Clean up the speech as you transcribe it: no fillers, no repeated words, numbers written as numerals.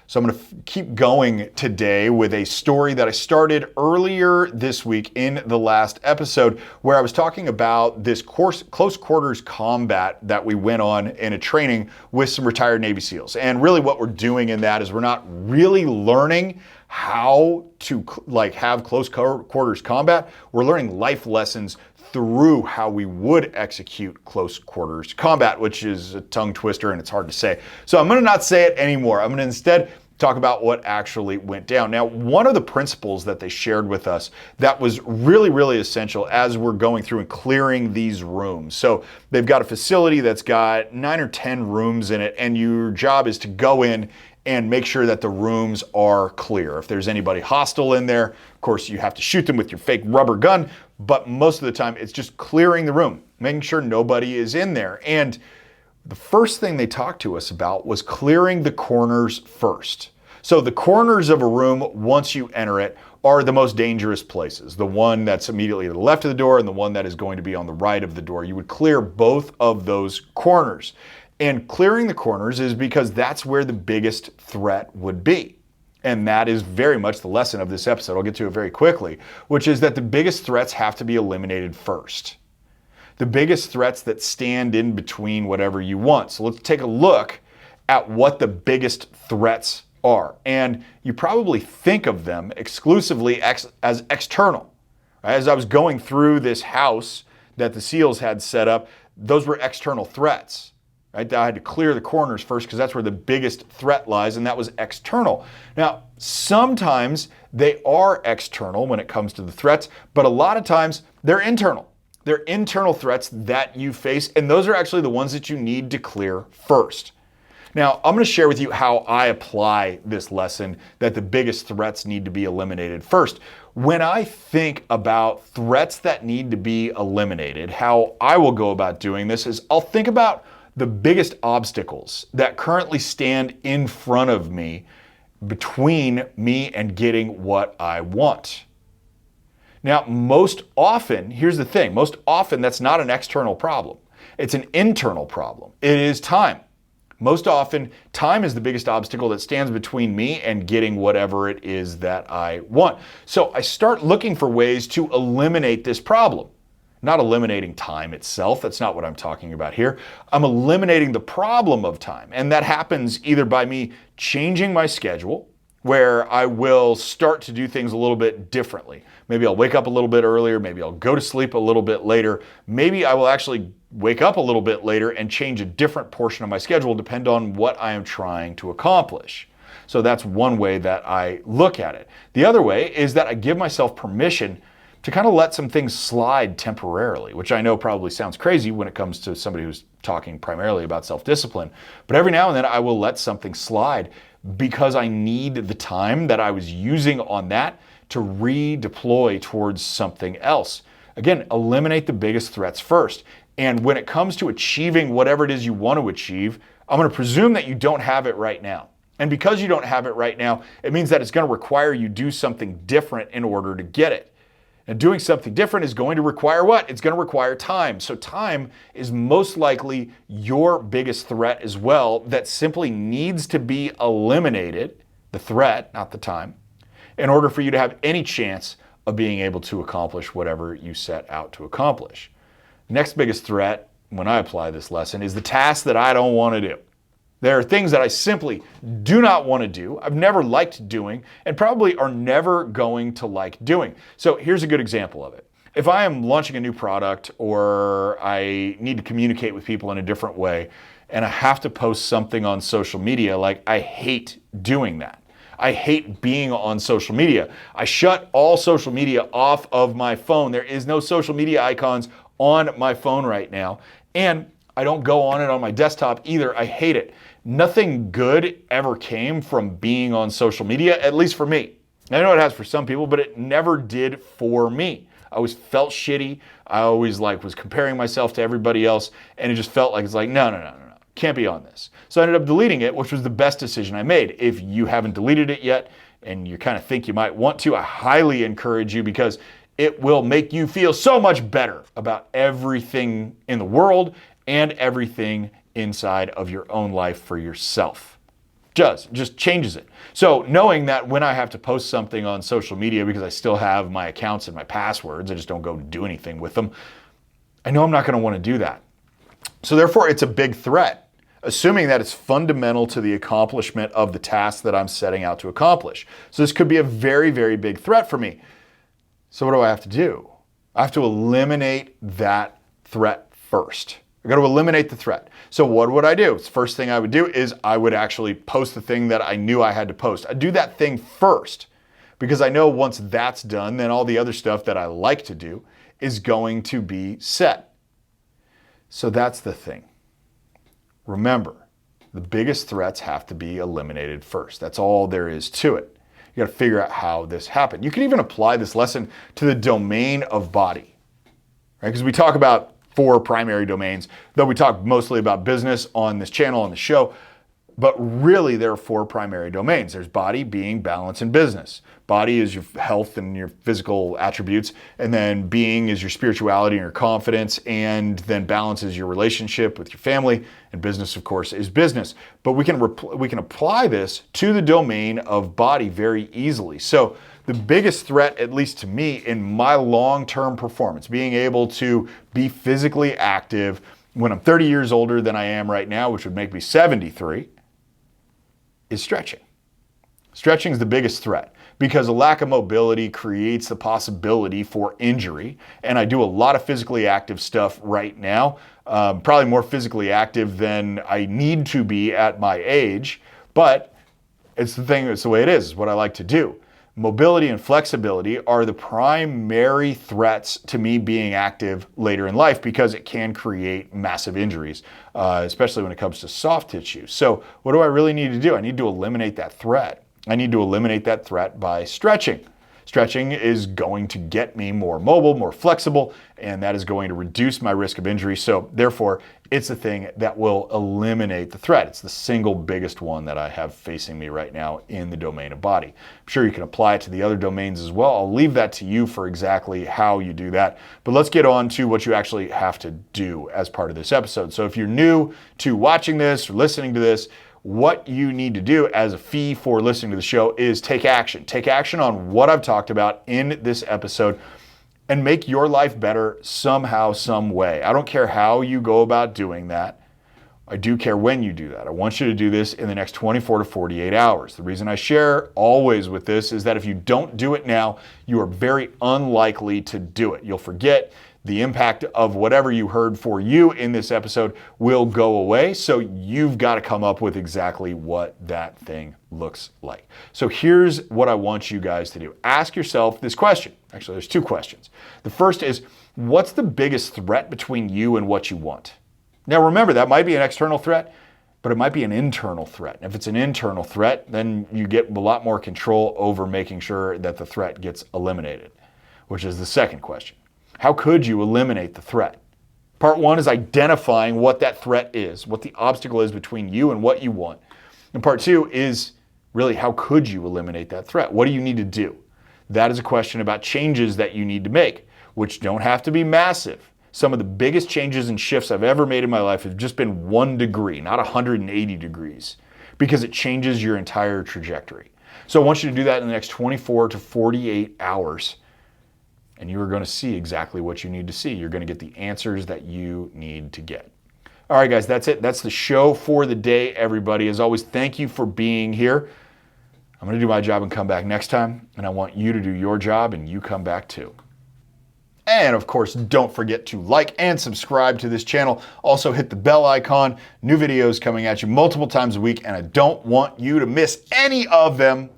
So I'm going to keep going today with a story that I started earlier this week in the last episode, where I was talking about this close quarters combat that we went on in a training with some retired Navy SEALs. And really what we're doing in that is we're not really learning how to have close quarters combat. We're learning life lessons through how we would execute close quarters combat, which is a tongue twister and it's hard to say. So I'm going to not say it anymore. I'm going to instead talk about what actually went down. Now, one of the principles that they shared with us that was really, really essential as we're going through and clearing these rooms. So they've got a facility that's got 9 or 10 rooms in it, and your job is to go in and make sure that the rooms are clear. If there's anybody hostile in there, of course, you have to shoot them with your fake rubber gun, but most of the time it's just clearing the room, making sure nobody is in there. And the first thing they talked to us about was clearing the corners first. So the corners of a room, once you enter it, are the most dangerous places. The one that's immediately to the left of the door and the one that is going to be on the right of the door. You would clear both of those corners. And clearing the corners is because that's where the biggest threat would be. And that is very much the lesson of this episode. I'll get to it very quickly, which is that the biggest threats have to be eliminated first. The biggest threats that stand in between whatever you want. So let's take a look at what the biggest threats are. And you probably think of them exclusively as external. As I was going through this house that the SEALs had set up, those were external threats. Right? I had to clear the corners first because that's where the biggest threat lies, and that was external. Now, sometimes they are external when it comes to the threats, but a lot of times they're internal. They're internal threats that you face, and those are actually the ones that you need to clear first. Now, I'm going to share with you how I apply this lesson that the biggest threats need to be eliminated first. When I think about threats that need to be eliminated, how I will go about doing this is I'll think about the biggest obstacles that currently stand in front of me between me and getting what I want. Now, most often, here's the thing, most often that's not an external problem. It's an internal problem. It is time. Most often, time is the biggest obstacle that stands between me and getting whatever it is that I want. So I start looking for ways to eliminate this problem. Not eliminating time itself, that's not what I'm talking about here. I'm eliminating the problem of time, and that happens either by me changing my schedule, where I will start to do things a little bit differently. Maybe I'll wake up a little bit earlier, maybe I'll go to sleep a little bit later, maybe I will actually wake up a little bit later and change a different portion of my schedule depending on what I am trying to accomplish. So that's one way that I look at it. The other way is that I give myself permission to kind of let some things slide temporarily, which I know probably sounds crazy when it comes to somebody who's talking primarily about self-discipline. But every now and then I will let something slide because I need the time that I was using on that to redeploy towards something else. Again, eliminate the biggest threats first. And when it comes to achieving whatever it is you want to achieve, I'm going to presume that you don't have it right now. And because you don't have it right now, it means that it's going to require you do something different in order to get it. And doing something different is going to require what? It's going to require time. So time is most likely your biggest threat as well that simply needs to be eliminated, the threat, not the time, in order for you to have any chance of being able to accomplish whatever you set out to accomplish. The next biggest threat, when I apply this lesson, is the task that I don't want to do. There are things that I simply do not want to do, I've never liked doing, and probably are never going to like doing. So here's a good example of it. If I am launching a new product or I need to communicate with people in a different way, and I have to post something on social media, like I hate doing that. I hate being on social media. I shut all social media off of my phone. There is no social media icons on my phone right now. And I don't go on it on my desktop either. I hate it. Nothing good ever came from being on social media, at least for me. I know it has for some people, but it never did for me. I always felt shitty. I always was comparing myself to everybody else, and it just felt like no, can't be on this. So I ended up deleting it, which was the best decision I made. If you haven't deleted it yet and you kind of think you might want to, I highly encourage you because it will make you feel so much better about everything in the world and everything inside of your own life for yourself. just changes it. So knowing that when I have to post something on social media, because I still have my accounts and my passwords, I just don't go do anything with them, I know I'm not going to want to do that. So therefore, it's a big threat, assuming that it's fundamental to the accomplishment of the task that I'm setting out to accomplish. So this could be a very, very big threat for me. So what do I have to do? I have to eliminate that threat first. I got to eliminate the threat. So what would I do? The first thing I would do is I would actually post the thing that I knew I had to post. I'd do that thing first because I know once that's done, then all the other stuff that I like to do is going to be set. So that's the thing. Remember, the biggest threats have to be eliminated first. That's all there is to it. You got to figure out how this happened. You can even apply this lesson to the domain of body, right? Because we talk about 4 primary domains, though we talk mostly about business on this channel, on the show, but really there are 4 primary domains. There's body, being, balance, and business. Body is your health and your physical attributes, and then being is your spirituality and your confidence, and then balance is your relationship with your family, and business, of course, is business. But we can apply this to the domain of body very easily. So the biggest threat, at least to me, in my long-term performance, being able to be physically active when I'm 30 years older than I am right now, which would make me 73, is stretching. Stretching is the biggest threat because a lack of mobility creates the possibility for injury. And I do a lot of physically active stuff right now, probably more physically active than I need to be at my age, but it's the way it is what I like to do. Mobility and flexibility are the primary threats to me being active later in life because it can create massive injuries, especially when it comes to soft tissue. So what do I really need to do? I need to eliminate that threat. I need to eliminate that threat by stretching. Stretching is going to get me more mobile, more flexible, and that is going to reduce my risk of injury. So therefore, it's the thing that will eliminate the threat. It's the single biggest one that I have facing me right now in the domain of body. I'm sure you can apply it to the other domains as well. I'll leave that to you for exactly how you do that. But let's get on to what you actually have to do as part of this episode. So if you're new to watching this or listening to this, what you need to do as a fee for listening to the show is take action. Take action on what I've talked about in this episode and make your life better somehow, some way. I don't care how you go about doing that. I do care when you do that. I want you to do this in the next 24 to 48 hours. The reason I share always with this is that if you don't do it now, you are very unlikely to do it. You'll forget. The impact of whatever you heard for you in this episode will go away. So you've got to come up with exactly what that thing looks like. So here's what I want you guys to do. Ask yourself this question. Actually, there's 2 questions. The first is, what's the biggest threat between you and what you want? Now remember, that might be an external threat, but it might be an internal threat. And if it's an internal threat, then you get a lot more control over making sure that the threat gets eliminated, which is the second question. How could you eliminate the threat? Part 1 is identifying what that threat is, what the obstacle is between you and what you want. And part 2 is really how could you eliminate that threat? What do you need to do? That is a question about changes that you need to make, which don't have to be massive. Some of the biggest changes and shifts I've ever made in my life have just been 1 degree, not 180 degrees, because it changes your entire trajectory. So I want you to do that in the next 24 to 48 hours. And you are going to see exactly what you need to see. You're going to get the answers that you need to get. All right, guys, that's it. That's the show for the day, everybody. As always, thank you for being here. I'm going to do my job and come back next time. And I want you to do your job and you come back too. And of course, don't forget to like and subscribe to this channel. Also hit the bell icon. New videos coming at you multiple times a week. And I don't want you to miss any of them.